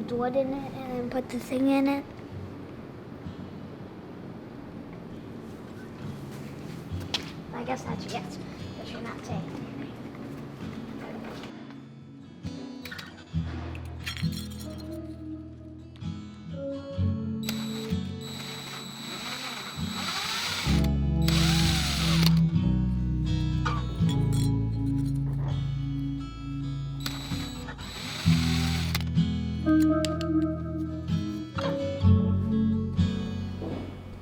wood in it and then put the thing in it. I guess that's yes, but you're not saying anything.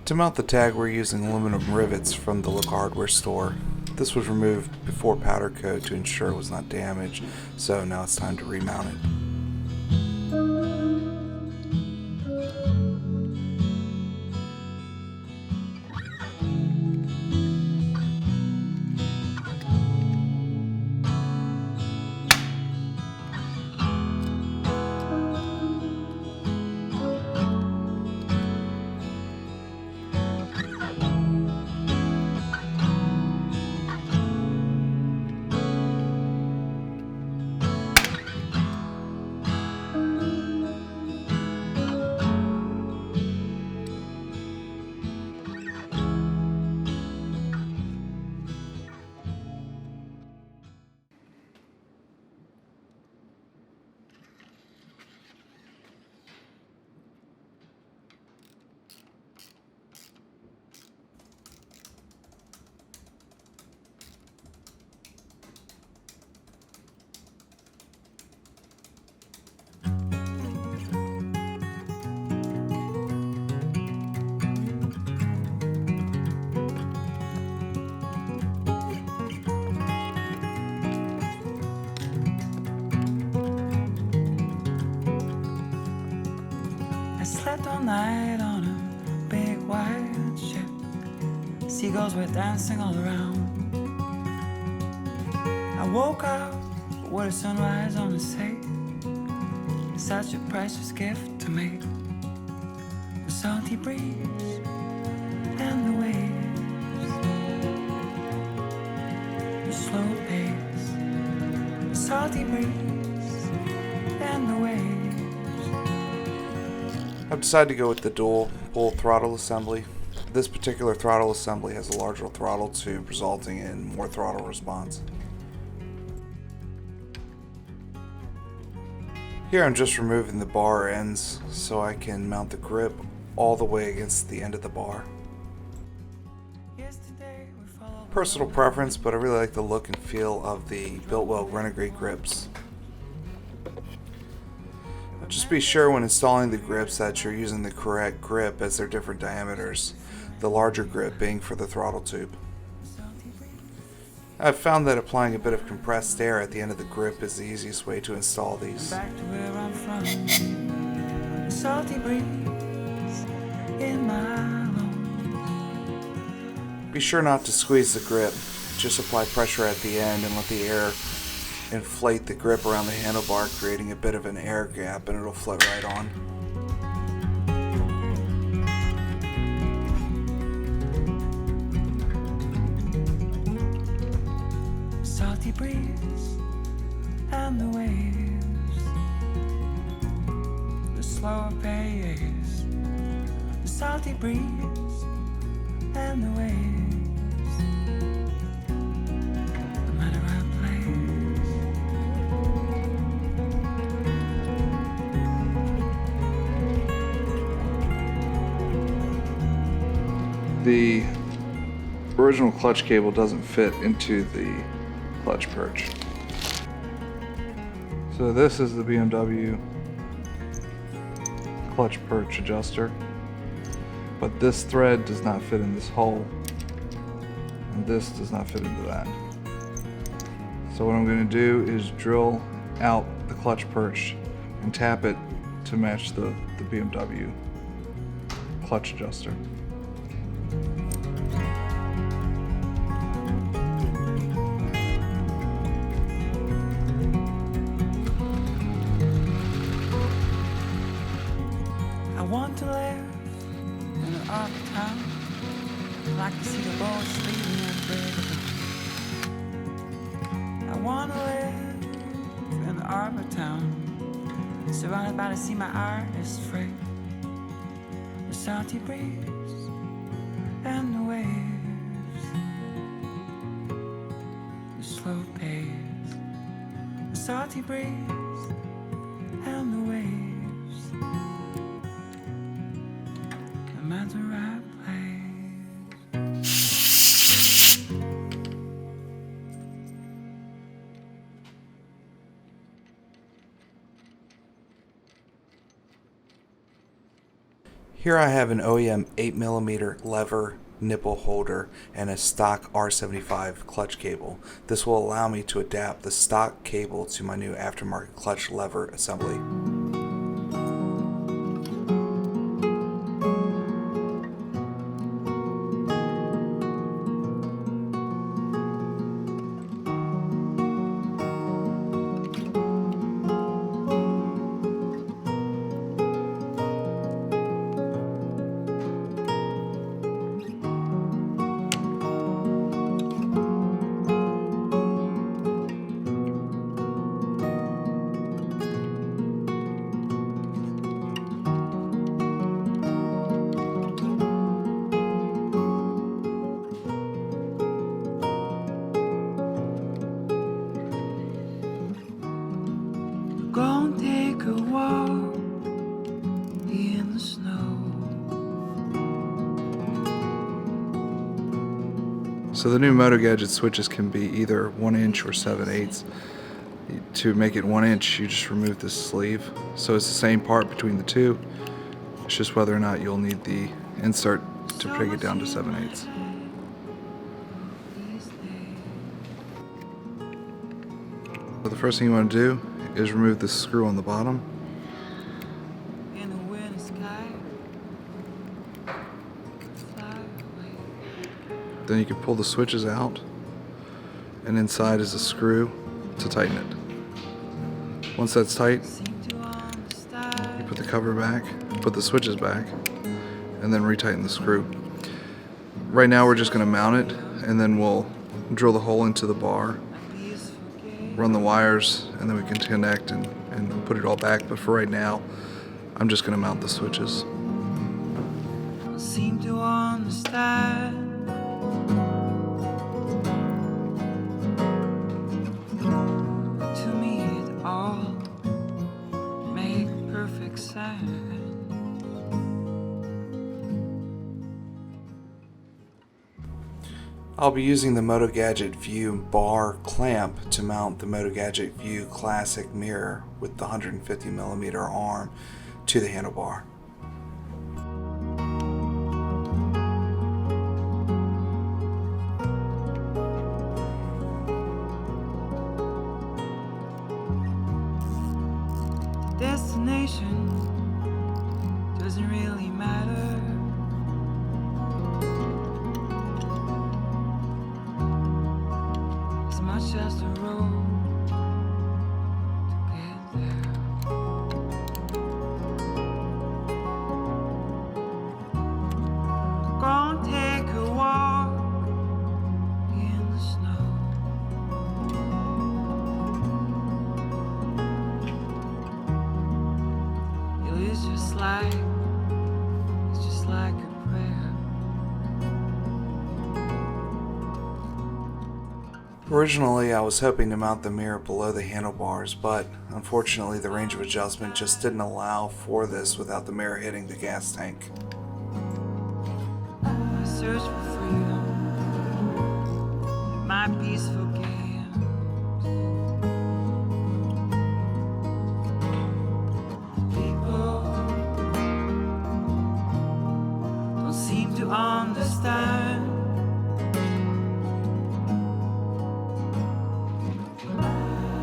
To mount the tag, we're using aluminum rivets from the local hardware store. This was removed before powder coat to ensure it was not damaged, so now it's time to remount it. Slept all night on a big white ship. Seagulls were dancing all around. I woke up with a sunrise on the sea. Such a priceless gift to me. The salty breeze and the waves, the slow pace, the salty breeze and the waves. I've decided to go with the dual pull throttle assembly. This particular throttle assembly has a larger throttle tube, resulting in more throttle response. Here I'm just removing the bar ends so I can mount the grip all the way against the end of the bar. Personal preference, but I really like the look and feel of the Biltwell Grips. Just be sure when installing the grips that you're using the correct grip, as they're different diameters, the larger grip being for the throttle tube. I've found that applying a bit of compressed air at the end of the grip is the easiest way to install these. Back to where I'm from. Salty breeze in my lungs. Be sure not to squeeze the grip, just apply pressure at the end and let the air inflate the grip around the handlebar, creating a bit of an air gap, and it'll float right on. Salty breeze and the waves, the slower pace, the salty breeze and the waves, no matter where I play. The original clutch cable doesn't fit into the clutch perch. So this is the BMW clutch perch adjuster, but this thread does not fit in this hole, and this does not fit into that. So what I'm going to do is drill out the clutch perch and tap it to match the BMW clutch adjuster. I want to live in an art town, like to see the boys sleeping at break of dawn. I want to live in an arbor town, surrounded by the sea, my artist free. The salty breeze and the waves, the slow pace, the salty breeze and the waves. I'm at the right place. Here I have an OEM 8mm lever nipple holder and a stock R75 clutch cable. This will allow me to adapt the stock cable to my new aftermarket clutch lever assembly. Go and take a walk in the snow. So the new Motogadget switches can be either 1 inch or 7/8. To make it 1 inch, you just remove this sleeve. So it's the same part between the two. It's just whether or not you'll need the insert to break it down to 7/8. So the first thing you want to do is remove the screw on the bottom. In the winter sky, fly away. Then you can pull the switches out, and inside is a screw to tighten it. Once that's tight, Seem to understand. you put the cover back, put the switches back, and then retighten the screw. Right now we're just going to mount it, and then we'll drill the hole into the bar, run the wires, and then we can connect and put it all back. But for right now, I'm just going to mount the switches. Seem to understand. To me it all make perfect sense. I'll be using the Motogadget View bar clamp to mount the Motogadget View Classic Mirror with the 150mm arm to the handlebar. Destination doesn't really matter. As much as the road to get there. Go and take a walk in the snow. It's just like a prayer. Originally, I was hoping to mount the mirror below the handlebars, but unfortunately the range of adjustment just didn't allow for this without the mirror hitting the gas tank. I search for freedom, my peaceful games. People don't seem to understand.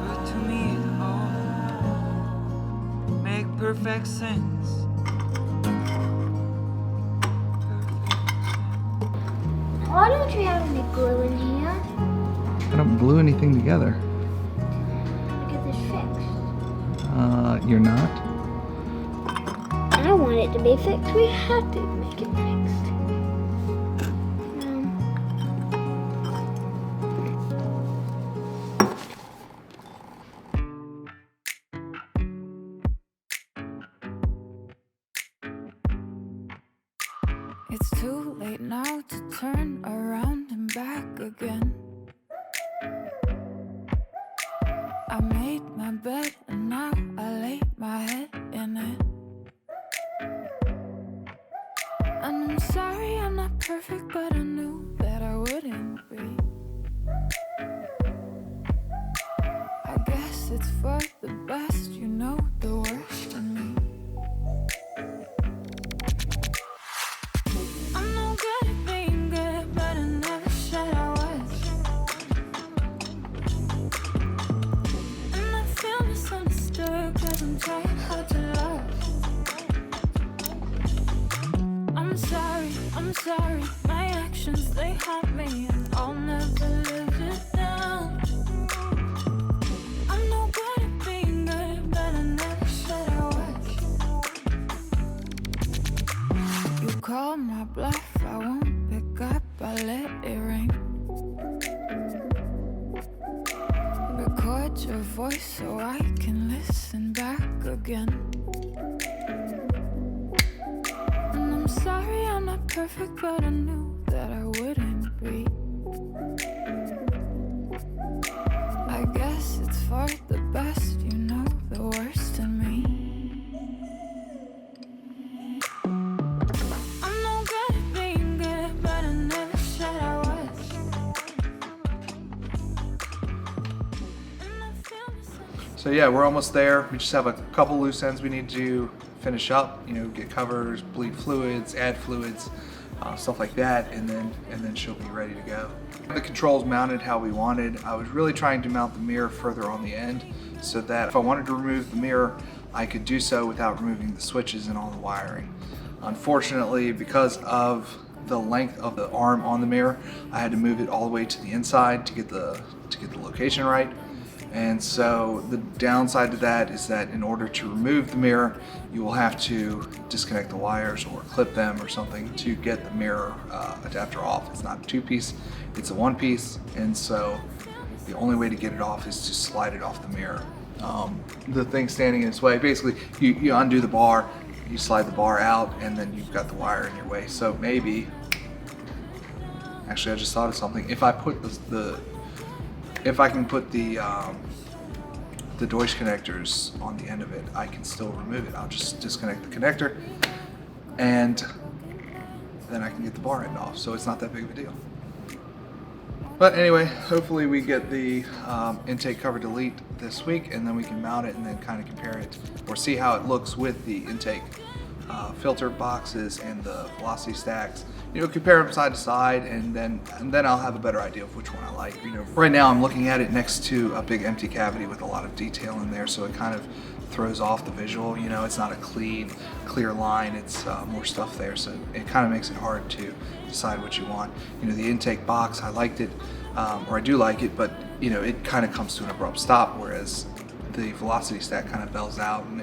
But to me it all make perfect sense. Why don't you have any glue in here? I don't glue anything together. Get this fixed. You're not? I want it to be fixed. We have to make it fixed. It's too late now to turn around and back again. I made my bed and now I lay my head in it. And I'm sorry I'm not perfect, but I knew that I wouldn't be. I guess it's for the best, you know the worst in me. I'm no good at being good, but I never said I was. And I feel misunderstood, cause I'm trying hard to love. I'm sorry, my actions, they haunt me, and I'll never live it down. I'm no good at being good, but I never said I was. You call my bluff, I won't pick up, I let it ring. Record your voice so I can listen back again. And I'm sorry I'm not perfect, but I knew that I wouldn't be. I guess it's for the best, you know the worst in me. I'm no good at being good, but I never said I was. And I feel So yeah, we're almost there. We just have a couple loose ends we need to finish up, you know, get covers, bleed fluids, add fluids, stuff like that, and then she'll be ready to go. The controls mounted how we wanted. I was really trying to mount the mirror further on the end so that if I wanted to remove the mirror, I could do so without removing the switches and all the wiring. Unfortunately, because of the length of the arm on the mirror, I had to move it all the way to the inside to get the location right. And so the downside to that is that in order to remove the mirror, you will have to disconnect the wires or clip them or something to get the mirror adapter off. It's not a two-piece, it's a one-piece, and so the only way to get it off is to slide it off the mirror. The thing standing in its way, basically you undo the bar, you slide the bar out, and then you've got the wire in your way. So maybe, actually I just thought of something, if I put if I can put the Deutsch connectors on the end of it, I can still remove it. I'll just disconnect the connector and then I can get the bar end off. So it's not that big of a deal. But anyway, hopefully we get the intake cover delete this week, and then we can mount it and then kind of compare it or see how it looks with the intake filter boxes and the velocity stacks. You know, compare them side to side, and then I'll have a better idea of which one I like. You know, right now I'm looking at it next to a big empty cavity with a lot of detail in there, so it kind of throws off the visual. You know, it's not a clear line. It's more stuff there, so it kind of makes it hard to decide what you want. You know, the intake box, I liked it, or I do like it, but you know, it kind of comes to an abrupt stop, whereas the velocity stack kind of bells out, and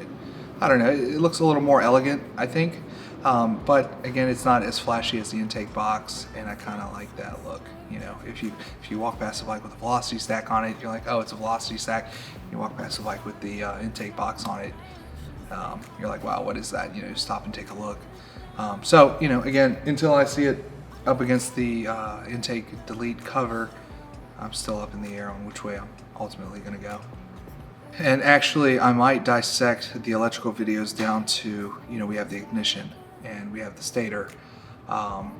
I don't know, it looks a little more elegant, I think. But again, it's not as flashy as the intake box, and I kind of like that look. You know, if you walk past the bike with a velocity stack on it, you're like, oh, it's a velocity stack. You walk past the bike with the intake box on it, you're like, wow, what is that? You know, stop and take a look. So, you know, again, until I see it up against the intake delete cover, I'm still up in the air on which way I'm ultimately going to go. And actually, I might dissect the electrical videos down to, you know, we have the ignition and we have the stator and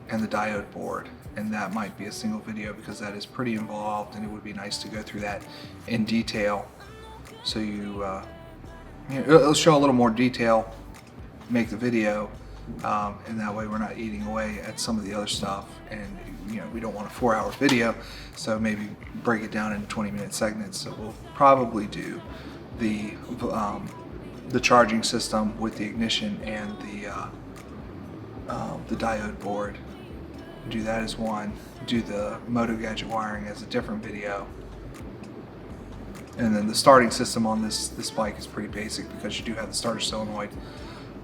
the diode board, and that might be a single video because that is pretty involved, and it would be nice to go through that in detail. So you know, it'll show a little more detail, make the video, and that way we're not eating away at some of the other stuff. And you know, we don't want a 4-hour video, so maybe break it down into 20-minute segments. So we'll probably do the charging system with the ignition and the diode board. Do that as one. Do the Motogadget wiring as a different video. And then the starting system on this bike is pretty basic because you do have the starter solenoid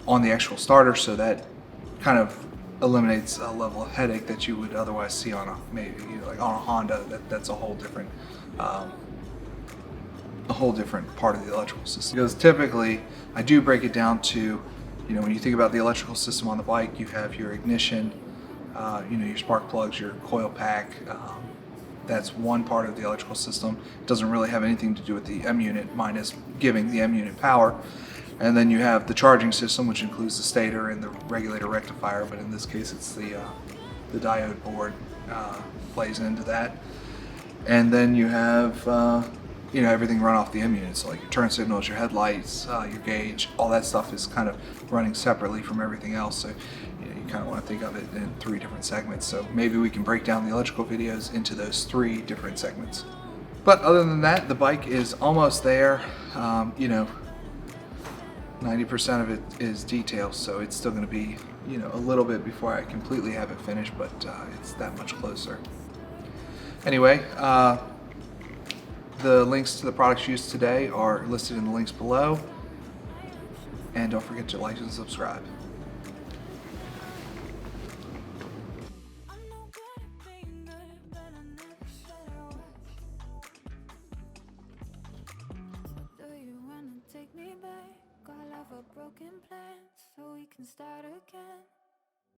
on the actual starter, so that kind of eliminates a level of headache that you would otherwise see on a, maybe, you know, like on a Honda. That's a whole different part of the electrical system. Because typically I do break it down to You know, when you think about the electrical system on the bike, you have your ignition, you know, your spark plugs, your coil pack. That's one part of the electrical system. It doesn't really have anything to do with the M unit, minus giving the M unit power. And then you have the charging system, which includes the stator and the regulator rectifier, but in this case it's the diode board plays into that. And then you have you know, everything run off the M unit, so like your turn signals, your headlights, your gauge, all that stuff is kind of running separately from everything else. So you know, you kind of want to think of it in 3 different segments. So maybe we can break down the electrical videos into those 3 different segments. But other than that, the bike is almost there. You know, 90% of it is details, so it's still going to be, you know, a little bit before I completely have it finished, but it's that much closer. Anyway, the links to the products used today are listed in the links below, and don't forget to like and subscribe. I'm no good at being good, but I never said I was. Do you wanna take me back? All of our broken plans so we can start again.